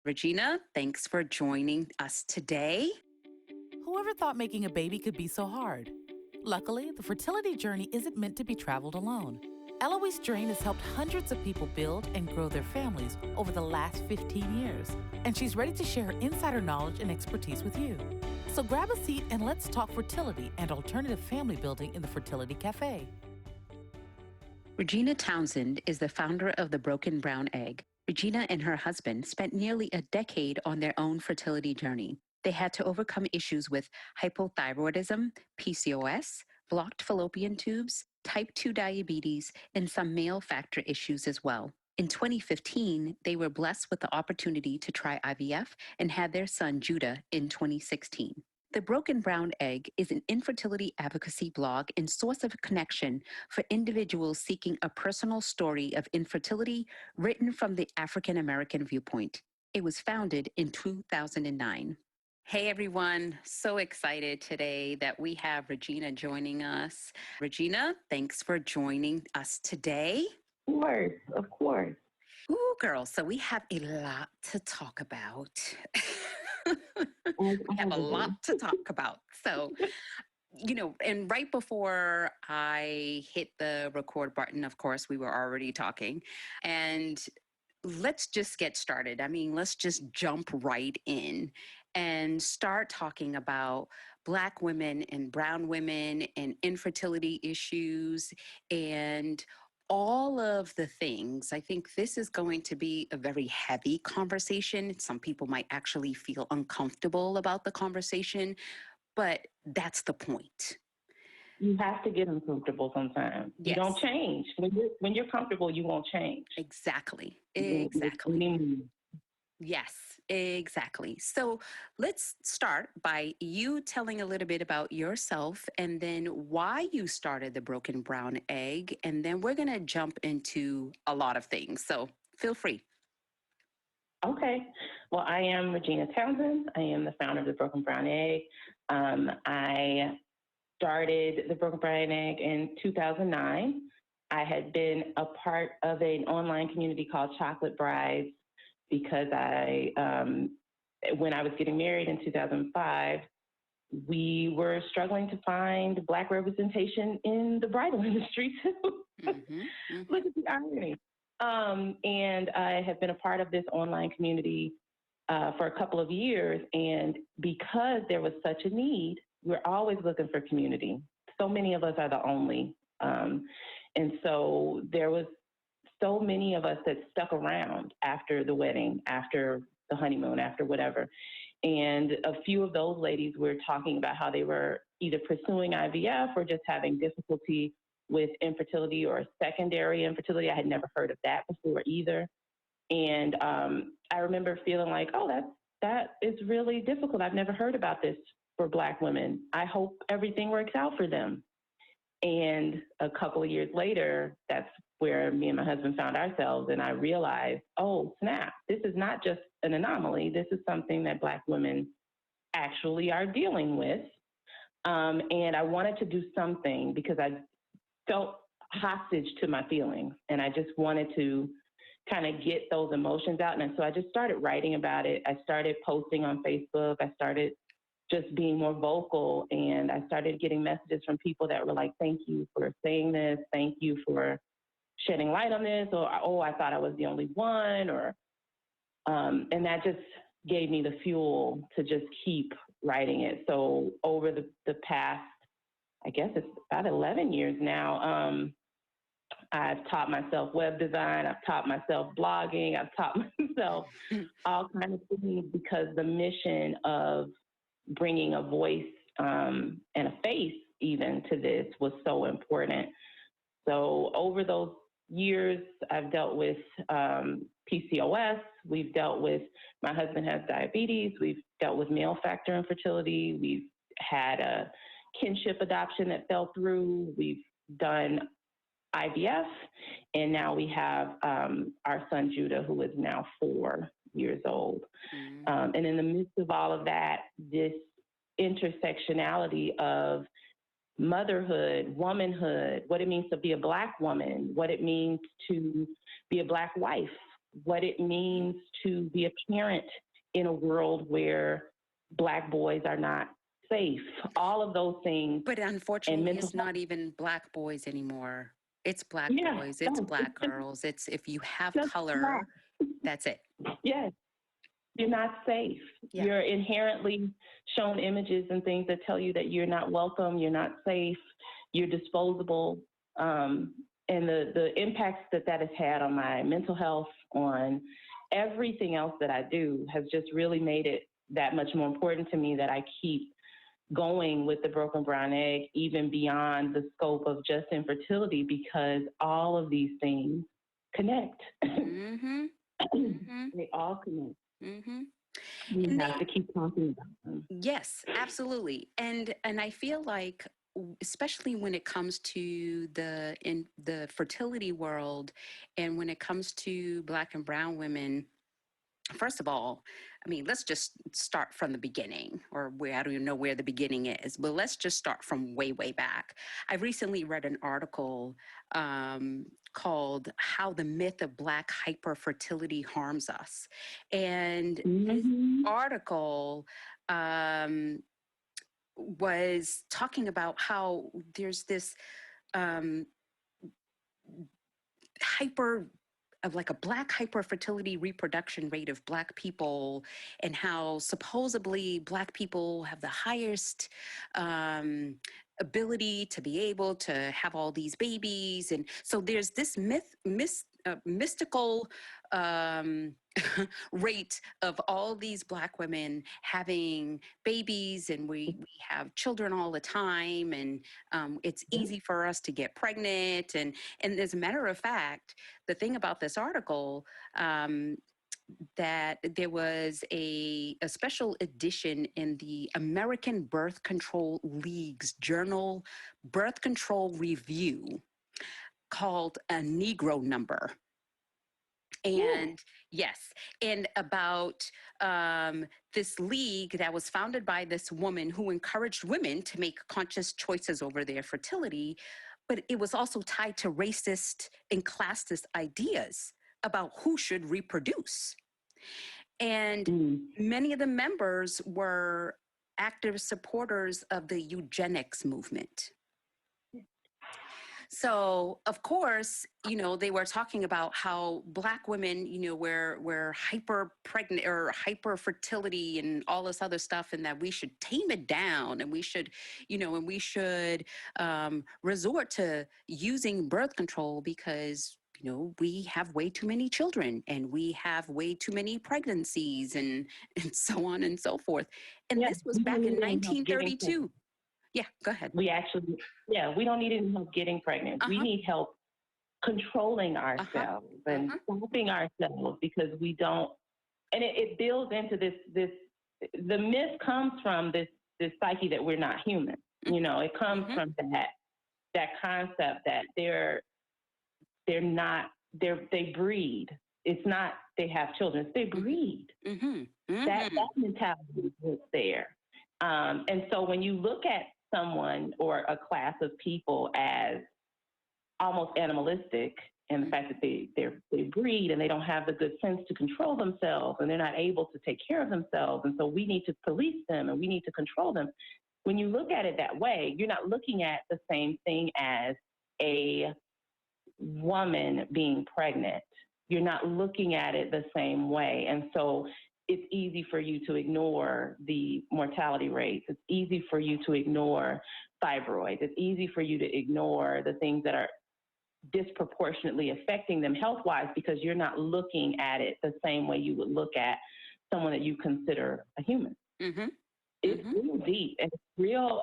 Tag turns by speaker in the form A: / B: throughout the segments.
A: Regina, thanks for joining us today.
B: Whoever thought making a baby could be so hard? Luckily, the fertility journey isn't meant to be traveled alone. Eloise Drane has helped hundreds of people build and grow their families over the last 15 years, and she's ready to share her insider knowledge and expertise with you. So grab a seat and let's talk fertility and alternative family building in the Fertility Café.
A: Regina Townsend is the founder of the Broken Brown Egg. Regina and her husband spent nearly a decade on their own fertility journey. They had to overcome issues with hypothyroidism, PCOS, blocked fallopian tubes, type 2 diabetes, and some male factor issues as well. In 2015, they were blessed with the opportunity to try IVF and had their son Judah in 2016. The Broken Brown Egg is an infertility advocacy blog and source of connection for individuals seeking a personal story of infertility written from the African American viewpoint. It was founded in 2009. Hey everyone, so excited today that we have Regina joining us. Regina, thanks for joining us today.
C: Of course.
A: Ooh, girls, so we have a lot to talk about. We have a lot to talk about. So, and right before I hit the record button, of course, we were already talking. And let's just get started. I mean, let's just jump right in and start talking about Black women and brown women and infertility issues and all of the things. I think this is going to be a very heavy conversation. Some people might actually feel uncomfortable about the conversation, but that's the point.
C: You have to get uncomfortable sometimes.
A: Yes.
C: You don't change. When you're comfortable, you won't change.
A: Exactly. Yes, exactly. So let's start by you telling a little bit about yourself and then why you started the Broken Brown Egg. And then we're going to jump into a lot of things. So feel free.
C: Okay. Well, I am Regina Townsend. I am the founder of the Broken Brown Egg. I started the Broken Brown Egg in 2009. I had been a part of an online community called Chocolate Brides because when I was getting married in 2005, we were struggling to find Black representation in the bridal industry too. Look at the irony. And I have been a part of this online community for a couple of years. And because there was such a need, we're always looking for community. So many of us are the only. And so there was so many of us that stuck around after the wedding, after the honeymoon, after whatever. And a few of those ladies were talking about how they were either pursuing IVF or just having difficulty with infertility or secondary infertility. I had never heard of that before either. And I remember feeling like, oh, that is really difficult. I've never heard about this for Black women. I hope everything works out for them. And a couple of years later, that's where me and my husband found ourselves. And I realized, oh, snap, this is not just an anomaly. This is something that Black women actually are dealing with. And I wanted to do something because I felt hostage to my feelings. And I just wanted to kind of get those emotions out. And so I just started writing about it. I started posting on Facebook. I started just being more vocal. And I started getting messages from people that were like, thank you for saying this. Thank you for shedding light on this. Or, oh, I thought I was the only one. And that just gave me the fuel to just keep writing it. So over the past, I guess it's about 11 years now, I've taught myself web design. I've taught myself blogging. I've taught myself all kinds of things because the mission of bringing a voice and a face even to this was so important. So over those years, I've dealt with PCOS. We've dealt with, my husband has diabetes. We've dealt with male factor infertility. We've had a kinship adoption that fell through. We've done IVF, and now we have our son Judah, who is now 4 years old. And in the midst of all of that, this intersectionality of motherhood, womanhood, what it means to be a Black woman, what it means to be a Black wife, what it means to be a parent in a world where Black boys are not safe, all of those things.
A: But unfortunately, it's not even Black boys anymore. It's Black boys, it's Black girls. It's if you have color, that's it.
C: Yes. You're not safe. Yeah. You're inherently shown images and things that tell you that you're not welcome, you're not safe, you're disposable. And the impacts that has had on my mental health, on everything else that I do, has just really made it that much more important to me that I keep going with the broken brown egg, even beyond the scope of just infertility, because all of these things connect. Mm-hmm. Mm-hmm. They all connect. Mm-hmm. We have to keep talking about them.
A: Yes, absolutely. And I feel like, especially when it comes to in the fertility world, and when it comes to Black and brown women, first of all, I mean, let's just start from the beginning, or I don't even know where the beginning is, but let's just start from way, way back. I recently read an article called How the Myth of Black Hyperfertility Harms Us. And this article was talking about how there's this like a Black hyperfertility reproduction rate of Black people, and how supposedly Black people have the highest ability to be able to have all these babies. And so there's this mystical rate of all these Black women having babies, and we have children all the time, and it's easy for us to get pregnant. And as a matter of fact, the thing about this article, that there was a special edition in the American Birth Control League's journal, Birth Control Review, called A Negro Number. And yes, and about this league that was founded by this woman who encouraged women to make conscious choices over their fertility, but it was also tied to racist and classist ideas about who should reproduce. And many of the members were active supporters of the eugenics movement. So, of course, they were talking about how Black women, we're hyper pregnant or hyper fertility and all this other stuff, and that we should tame it down, and we should, resort to using birth control because, we have way too many children, and we have way too many pregnancies, and so on and so forth. And this was back in 1932. Yeah, go ahead.
C: We don't need any help getting pregnant. We need help controlling ourselves and stopping ourselves, because we don't, and it builds into this, the myth comes from this psyche that we're not human. It comes from that concept that they breed. It's not they have children, it's they breed. That mentality is there. And so when you look at someone or a class of people as almost animalistic, and the fact that they breed and they don't have the good sense to control themselves, and they're not able to take care of themselves, and so we need to police them and we need to control them. When you look at it that way, you're not looking at the same thing as a woman being pregnant. You're not looking at it the same way. And so it's easy for you to ignore the mortality rates. It's easy for you to ignore fibroids. It's easy for you to ignore the things that are disproportionately affecting them health-wise, because you're not looking at it the same way you would look at someone that you consider a human. It's real deep, and it's real.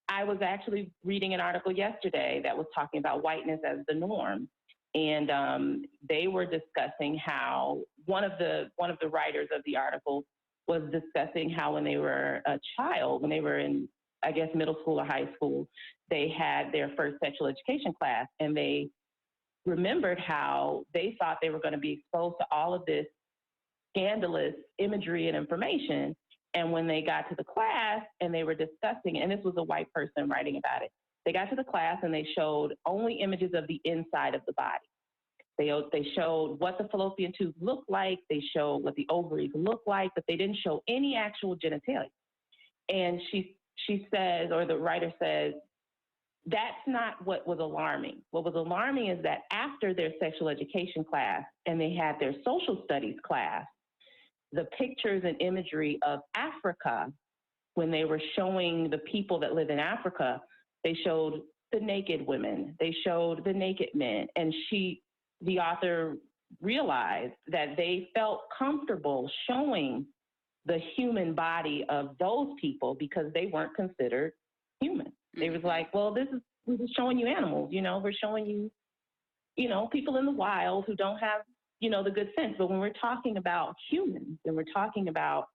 C: I was actually reading an article yesterday that was talking about whiteness as the norm. And they were discussing how one of the writers of the article was discussing how when they were a child, when they were in, I guess, middle school or high school, they had their first sexual education class, and they remembered how they thought they were going to be exposed to all of this scandalous imagery and information. And when they got to the class and they were discussing, and this was a white person writing about it, they got to the class and they showed only images of the inside of the body. They showed what the fallopian tubes look like. They showed what the ovaries look like, but they didn't show any actual genitalia. And she says, or the writer says, that's not what was alarming. What was alarming is that after their sexual education class and they had their social studies class, the pictures and imagery of Africa, when they were showing the people that live in Africa, they showed the naked women, they showed the naked men. And the author realized that they felt comfortable showing the human body of those people because they weren't considered human. They was like, well, we're just showing you animals, we're showing you, people in the wild who don't have, the good sense. But when we're talking about humans and we're talking about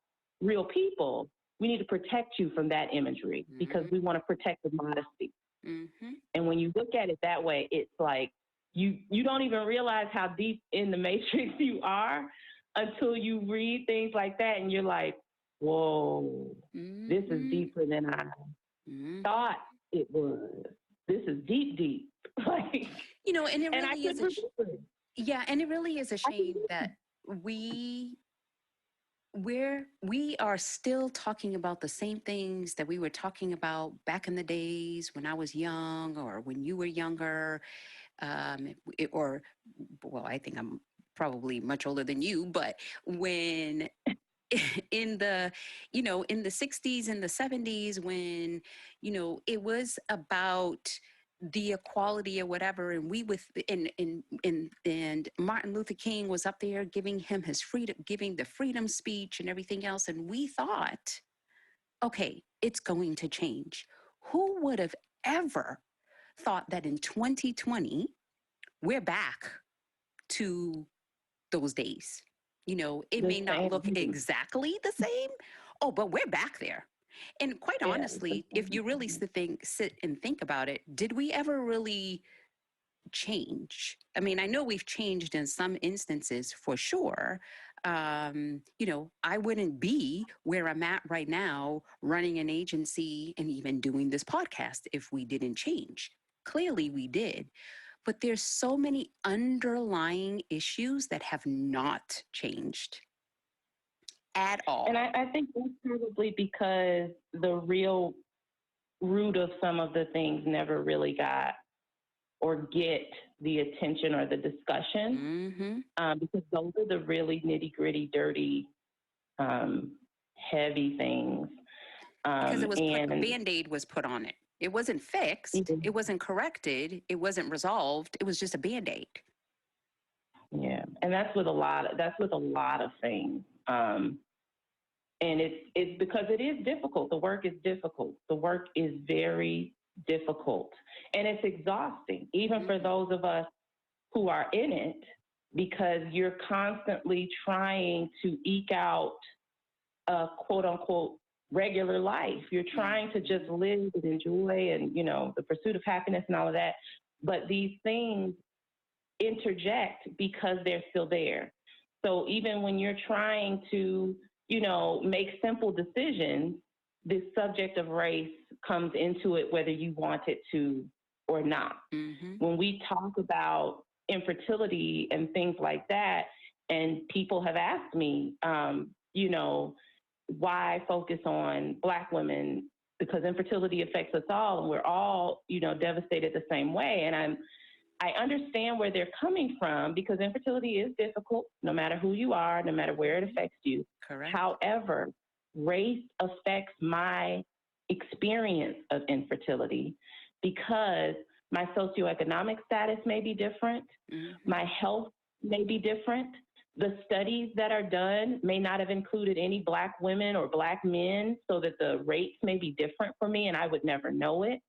C: real people, we need to protect you from that imagery because we want to protect the modesty. And when you look at it that way, it's like you don't even realize how deep in the matrix you are until you read things like that and you're like, whoa, this is deeper than I thought it was. This is deep, deep. Like,
A: and it really is and it really is a shame that we are still talking about the same things that we were talking about back in the days when I was young or when you were younger, I think I'm probably much older than you, but when in the 60s and the 70s, when it was about the equality or whatever, and and Martin Luther King was up there giving the freedom speech and everything else, and we thought, okay, it's going to change. Who would have ever thought that in 2020 we're back to those days? It may not look exactly the same. Oh, but we're back there. And quite honestly, if you really sit and think about it, did we ever really change? I mean, I know we've changed in some instances for sure. I wouldn't be where I'm at right now, running an agency and even doing this podcast if we didn't change. Clearly we did. But there's so many underlying issues that have not changed at all.
C: And I think that's probably because the real root of some of the things never really got or get the attention or the discussion, because those are the really nitty-gritty, dirty, heavy things.
A: Because a Band-Aid was put on it. It wasn't fixed. It wasn't corrected. It wasn't resolved. It was just a Band-Aid.
C: Yeah, and that's with a lot of things. And it's because it is difficult. The work is difficult. The work is very difficult. And it's exhausting, even for those of us who are in it, because you're constantly trying to eke out a quote unquote regular life. You're trying to just live and enjoy and, the pursuit of happiness and all of that. But these things interject because they're still there. So even when you're trying to, make simple decisions, this subject of race comes into it whether you want it to or not. When we talk about infertility and things like that, and people have asked me, why focus on Black women? Because infertility affects us all, and we're all, devastated the same way. And I understand where they're coming from, because infertility is difficult, no matter who you are, no matter where it affects you.
A: Correct.
C: However, race affects my experience of infertility because my socioeconomic status may be different. My health may be different. The studies that are done may not have included any Black women or Black men, so that the rates may be different for me and I would never know it.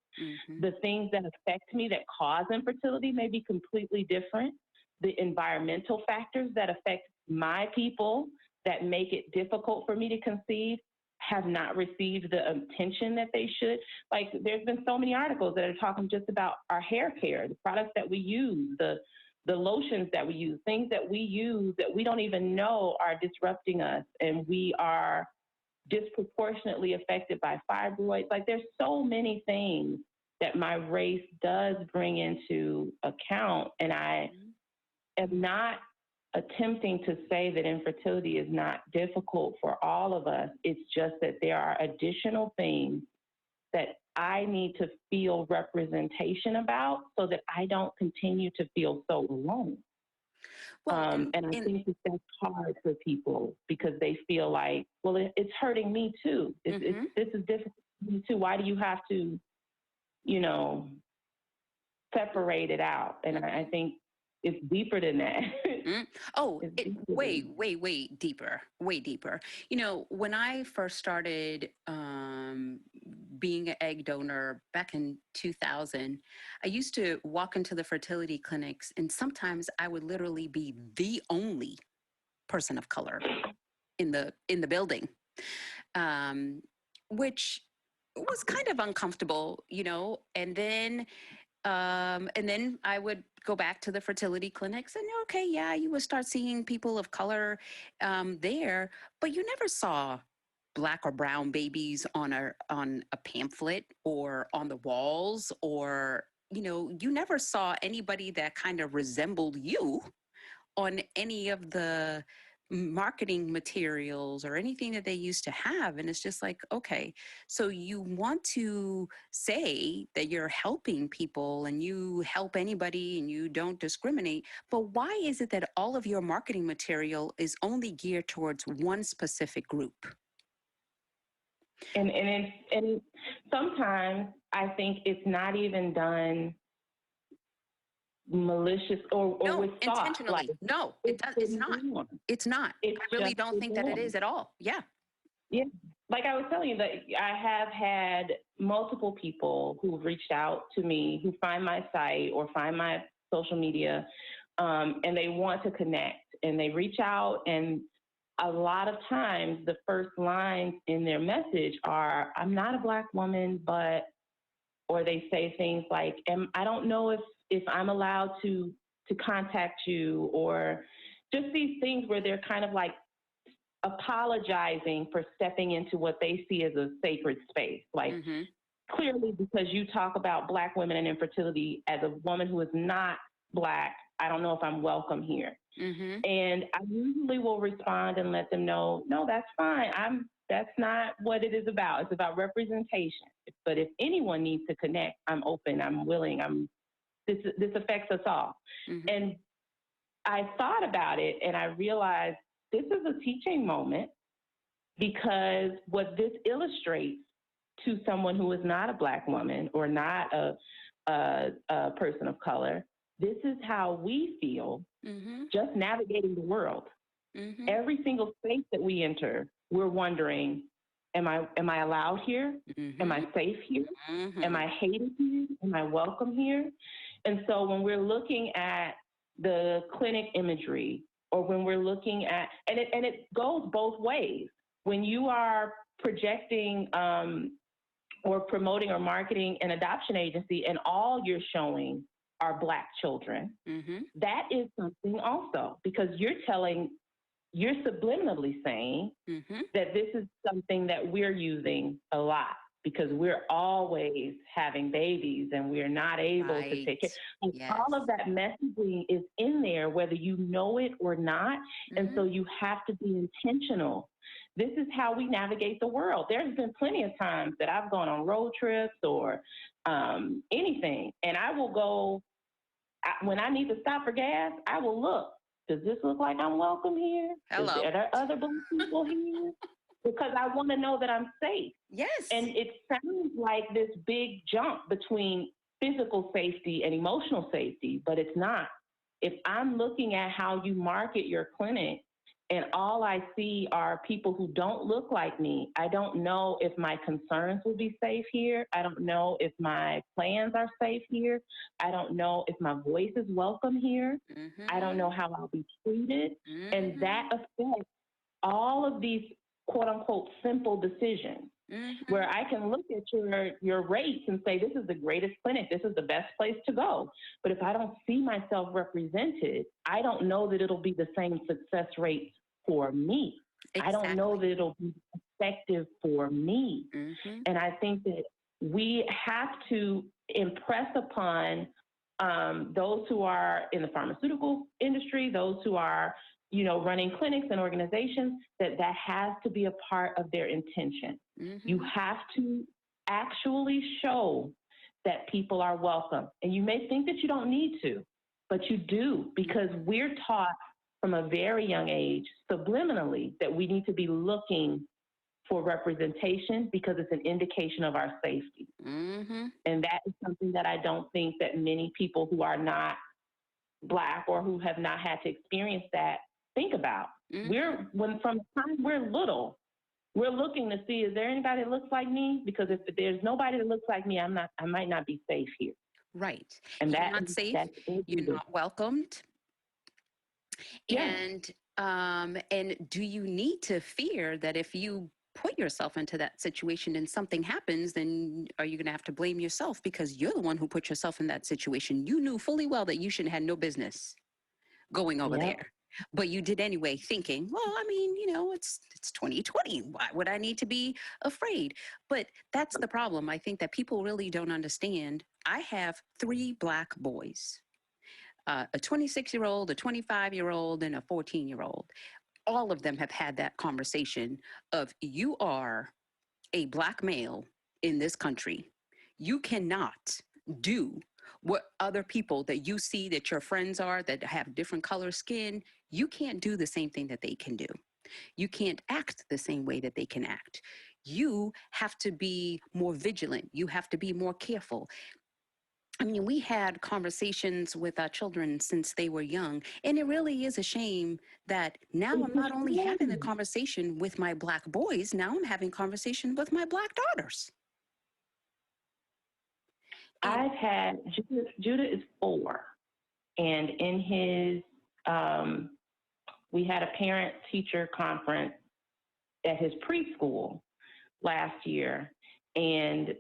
C: The things that affect me that cause infertility may be completely different. The environmental factors that affect my people that make it difficult for me to conceive have not received the attention that they should. Like, there's been so many articles that are talking just about our hair care, the products that we use, the lotions that we use, things that we use that we don't even know are disrupting us, and we are disproportionately affected by fibroids. Like, there's so many things that my race does bring into account, and I am not attempting to say that infertility is not difficult for all of us. It's just that there are additional things that I need to feel representation about so that I don't continue to feel so alone.
A: Well,
C: and I think that's hard for people because they feel like, well, it's hurting me too. This is difficult for me too. Why do you have to, you know, separate it out? And I think it's deeper than that.
A: Oh, way deeper, way deeper. You know, when I first started being an egg donor back in 2000, I used to walk into the fertility clinics, and sometimes I would literally be the only person of color in the building, which was kind of uncomfortable, you know. And then I would go back to the fertility clinics, and okay, yeah, you would start seeing people of color there, but you never saw Black or brown babies on a pamphlet or on the walls, or, you know, you never saw anybody that kind of resembled you on any of the marketing materials or anything that they used to have. And it's just like, okay, so you want to say that you're helping people and you help anybody and you don't discriminate, but why is it that all of your marketing material is only geared towards one specific group?
C: And sometimes I think it's not even done malicious or
A: no,
C: with thought.
A: Intentionally.
C: Like,
A: no, it's not. It's not. I really don't think that it is at all. Yeah.
C: Yeah. Like I was telling you, that I have had multiple people who've reached out to me who find my site or find my social media, and they want to connect, and they reach out, and a lot of times the first lines in their message are, "I'm not a Black woman, but," or they say things like, "I don't know if I'm allowed to contact you," or just these things where they're kind of like apologizing for stepping into what they see as a sacred space. Like, clearly, because you talk about Black women and infertility, as a woman who is not Black, I don't know if I'm welcome here. And I usually will respond and let them know, no, that's fine. That's not what it is about. It's about representation. But if anyone needs to connect, I'm open, I'm willing, this affects us all. And I thought about it and I realized this is a teaching moment, because what this illustrates to someone who is not a Black woman or not a person of color, this is how we feel just navigating the world. Every single space that we enter, we're wondering, am I allowed here? Am I safe here? Am I hated here? Am I welcome here? And so when we're looking at the clinic imagery, or when we're looking at, and it goes both ways. When you are projecting or promoting or marketing an adoption agency and all you're showing are Black children, that is something also, because you're subliminally saying that this is something that we're using a lot, because we're always having babies and we're not able to take care. All of that messaging is in there, whether you know it or not. And so you have to be intentional. This is how we navigate the world. There's been plenty of times that I've gone on road trips or anything, and I will go, when I need to stop for gas, I will look. Does this look like I'm welcome here?
A: Hello.
C: Are there other Black people here? Because I want to know that I'm safe.
A: Yes.
C: And it sounds like this big jump between physical safety and emotional safety, but it's not. If I'm looking at how you market your clinic and all I see are people who don't look like me, I don't know if my concerns will be safe here. I don't know if my plans are safe here. I don't know if my voice is welcome here. I don't know how I'll be treated. And that affects all of these quote unquote simple decisions, where I can look at your rates and say, this is the greatest clinic, this is the best place to go. But if I don't see myself represented, I don't know that it'll be the same success rate for me. I don't know that it'll be effective for me. And I think that we have to impress upon those who are in the pharmaceutical industry, those who are, you know, running clinics and organizations, that has to be a part of their intention. You have to actually show that people are welcome. And you may think that you don't need to, but you do, because we're taught from a very young age, subliminally, that we need to be looking for representation because it's an indication of our safety. And that is something that I don't think that many people who are not Black or who have not had to experience that think about. From the time we're little, we're looking to see, is there anybody that looks like me? Because if there's nobody that looks like me, I might not be safe here.
A: Right.
C: And
A: you're not safe. You're not welcomed.
C: Yeah.
A: And do you need to fear that if you put yourself into that situation and something happens, then are you going to have to blame yourself because you're the one who put yourself in that situation? You knew fully well that you shouldn't have no business going over there. But you did anyway, thinking, well, I mean, you know, it's 2020. Why would I need to be afraid? But that's the problem. I think that people really don't understand. I have 3 Black boys, a 26-year-old, a 25-year-old, and a 14-year-old. All of them have had that conversation of, you are a Black male in this country. You cannot do what other people that you see that your friends are, that have different color skin, you can't do the same thing that they can do. You can't act the same way that they can act. You have to be more vigilant. You have to be more careful. I mean, we had conversations with our children since they were young, and it really is a shame that now I'm not only having the conversation with my Black boys, now I'm having conversation with my Black daughters.
C: I've had, Judah is 4, and in his, we had a parent-teacher conference at his preschool last year, and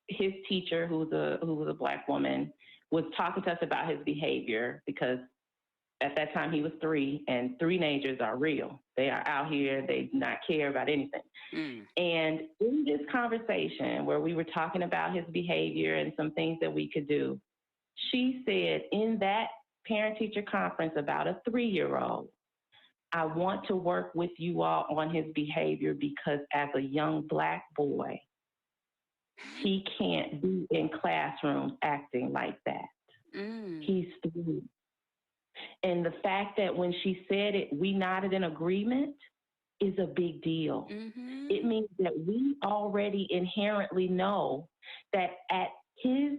C: his teacher, who was a Black woman, was talking to us about his behavior, because at that time he was 3, and teenagers are real. They are out here. They do not care about anything. And in this conversation where we were talking about his behavior and some things that we could do, she said in that parent-teacher conference about a 3-year-old, I want to work with you all on his behavior because as a young Black boy, he can't be in classrooms acting like that. He's 3. And the fact that when she said it, we nodded in agreement is a big deal. It means that we already inherently know that at his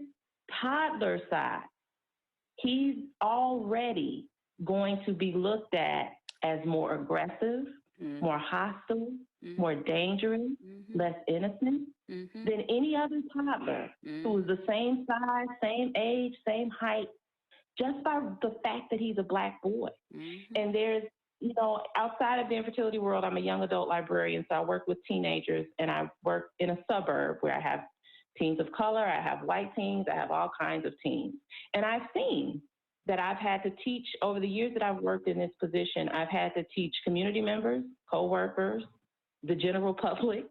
C: toddler side, he's already going to be looked at as more aggressive, more hostile, more dangerous, less innocent than any other toddler who is the same size, same age, same height, just by the fact that he's a Black boy. And there's, you know, outside of the infertility world, I'm a young adult librarian, so I work with teenagers, and I work in a suburb where I have teens of color, I have white teens, I have all kinds of teens. And I've seen that I've had to teach, over the years that I've worked in this position, I've had to teach community members, coworkers, the general public,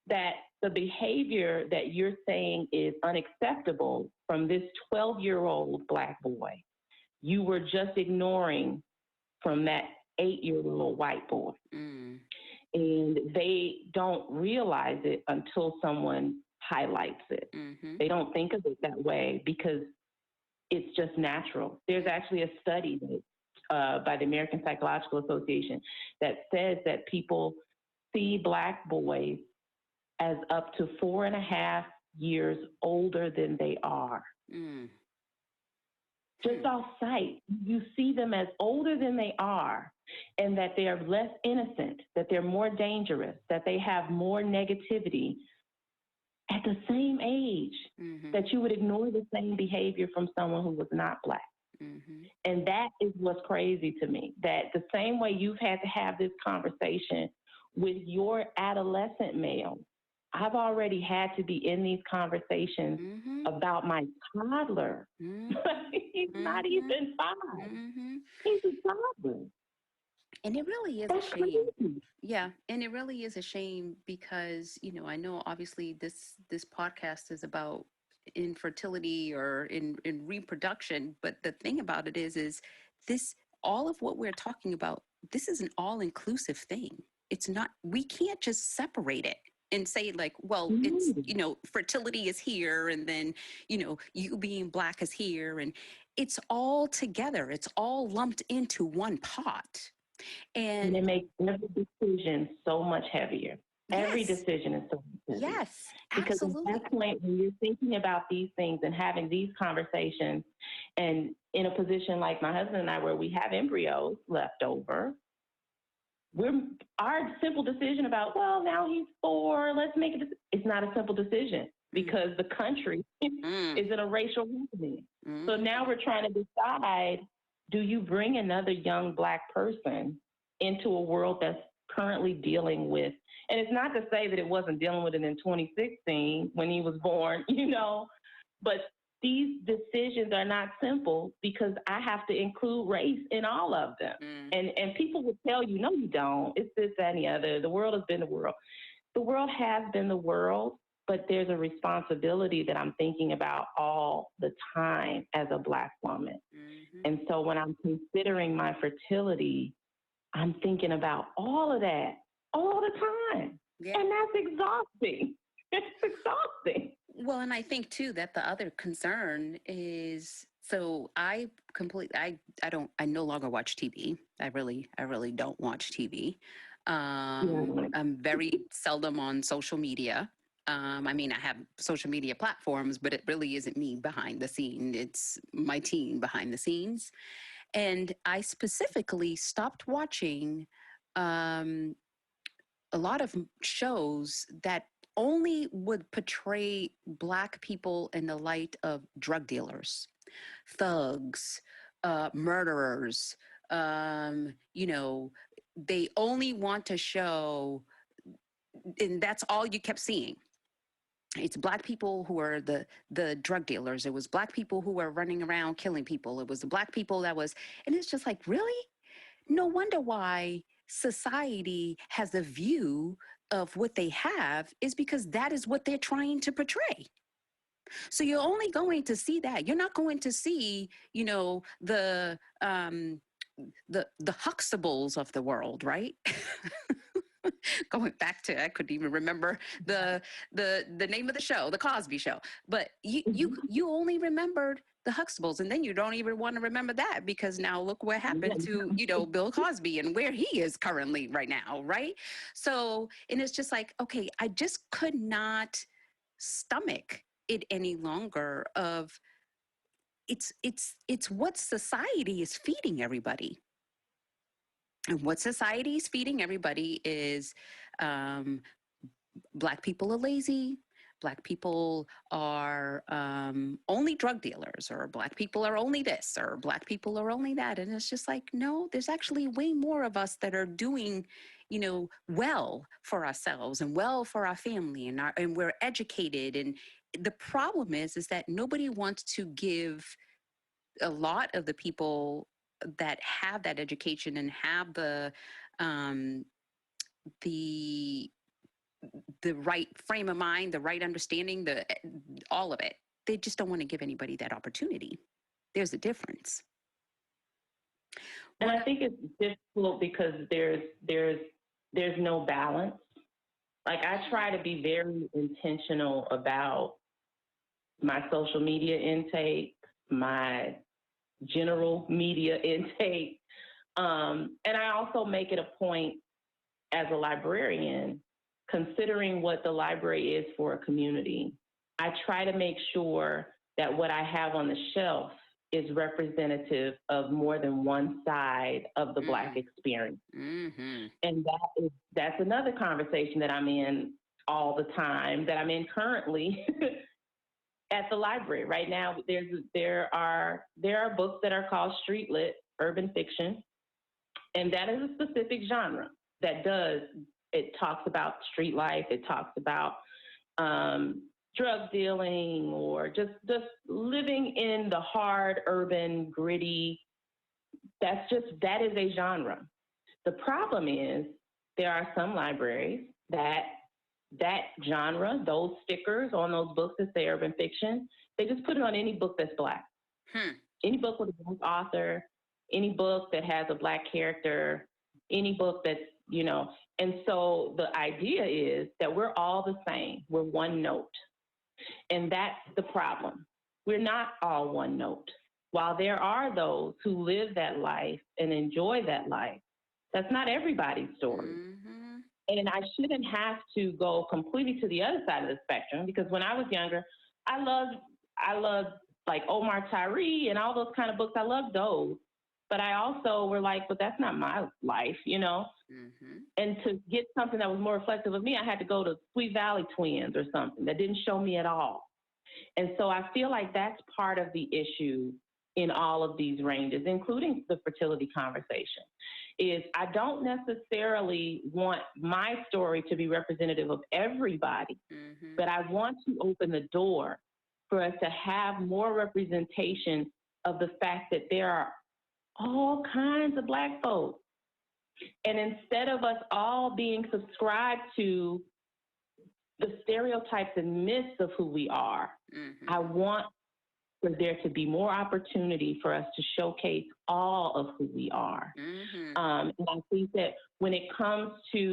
C: that the behavior that you're saying is unacceptable from this 12-year-old Black boy, you were just ignoring from that 8-year-old white boy. And they don't realize it until someone highlights it. They don't think of it that way because it's just natural. There's actually a study by the American Psychological Association that says that people see Black boys as up to 4.5 years older than they are. Just off sight, you see them as older than they are, and that they are less innocent, that they're more dangerous, that they have more negativity at the same age, that you would ignore the same behavior from someone who was not Black. And that is what's crazy to me, that the same way you've had to have this conversation with your adolescent male, I've already had to be in these conversations about my toddler. He's not even 5. He's a toddler.
A: And it really is
C: That's
A: a shame.
C: crazy.
A: Yeah, and it really is a shame because, you know, I know obviously this podcast is about in fertility or in reproduction. But the thing about it is this, all of what we're talking about, this is an all-inclusive thing. It's not, we can't just separate it and say like, well, it's, fertility is here, and then, you being Black is here, and it's all together. It's all lumped into one pot.
C: And it makes every decision so much heavier.
A: Yes.
C: Every decision is so much heavier.
A: Yes,
C: because
A: absolutely.
C: At that point, when you're thinking about these things and having these conversations, and in a position like my husband and I, where we have embryos left over, our simple decision about, well, now he's 4, let's make it. It's not a simple decision because the country is in a racial reckoning. So now we're trying to decide, do you bring another young Black person into a world that's currently dealing with, and it's not to say that it wasn't dealing with it in 2016 when he was born, but these decisions are not simple because I have to include race in all of them. And people will tell you, no, you don't. It's this, that, and the other. The world has been the world. The world has been the world, but there's a responsibility that I'm thinking about all the time as a Black woman. And so when I'm considering my fertility, I'm thinking about all of that all the time. Yeah. And that's exhausting. It's exhausting.
A: Well, and I think too that the other concern is, so I no longer watch TV. I really don't watch TV. I'm very seldom on social media. I mean, I have social media platforms, but it really isn't me behind the scene. It's my team behind the scenes. And I specifically stopped watching a lot of shows that only would portray Black people in the light of drug dealers, thugs, murderers. They only want to show, and that's all you kept seeing. It's Black people who are the drug dealers. It was Black people who were running around killing people. It was the Black people that was, and it's just like, really? No wonder why society has a view of what they have, is because that is what they're trying to portray. So you're only going to see that. You're not going to see, the Huxtables of the world, right? Going back to, I couldn't even remember the name of the show, the Cosby Show. But you only remembered the Huxtables, and then you don't even want to remember that because now look what happened to, Bill Cosby and where he is currently right now, right? So, and it's just like, okay, I just could not stomach it any longer of it's what society is feeding everybody. And what society is feeding everybody is Black people are lazy. Black people are only drug dealers, or Black people are only this, or Black people are only that. And it's just like, no, there's actually way more of us that are doing, well for ourselves and well for our family, and we're educated. And the problem is that nobody wants to give a lot of the people that have that education and have the right frame of mind, the right understanding, all of it. They just don't want to give anybody that opportunity. There's a difference.
C: And I think it's difficult because there's no balance. Like, I try to be very intentional about my social media intake, my general media intake. And I also make it a point as a librarian, considering what the library is for a community, I try to make sure that what I have on the shelf is representative of more than one side of the Black experience. And that's another conversation that I'm in all the time, that I'm in currently at the library. Right now, there are books that are called street lit, urban fiction, and that is a specific genre it talks about street life, it talks about drug dealing, or just living in the hard, urban, gritty. That is a genre. The problem is there are some libraries that that genre, those stickers on those books that say urban fiction, they just put it on any book that's Black. Any book with a Black author, any book that has a Black character, any book that's, and so the idea is that we're all the same. We're one note. And that's the problem. We're not all one note. While there are those who live that life and enjoy that life, that's not everybody's story. And I shouldn't have to go completely to the other side of the spectrum, because when I was younger, I loved like Omar Tyree and all those kind of books. I loved those. But I also were like, but that's not my life, And to get something that was more reflective of me, I had to go to Sweet Valley Twins or something that didn't show me at all. And so I feel like that's part of the issue in all of these ranges, including the fertility conversation, is I don't necessarily want my story to be representative of everybody, but I want to open the door for us to have more representation of the fact that there are all kinds of Black folks. And instead of us all being subscribed to the stereotypes and myths of who we are, I want for there to be more opportunity for us to showcase all of who we are. And I think that when it comes to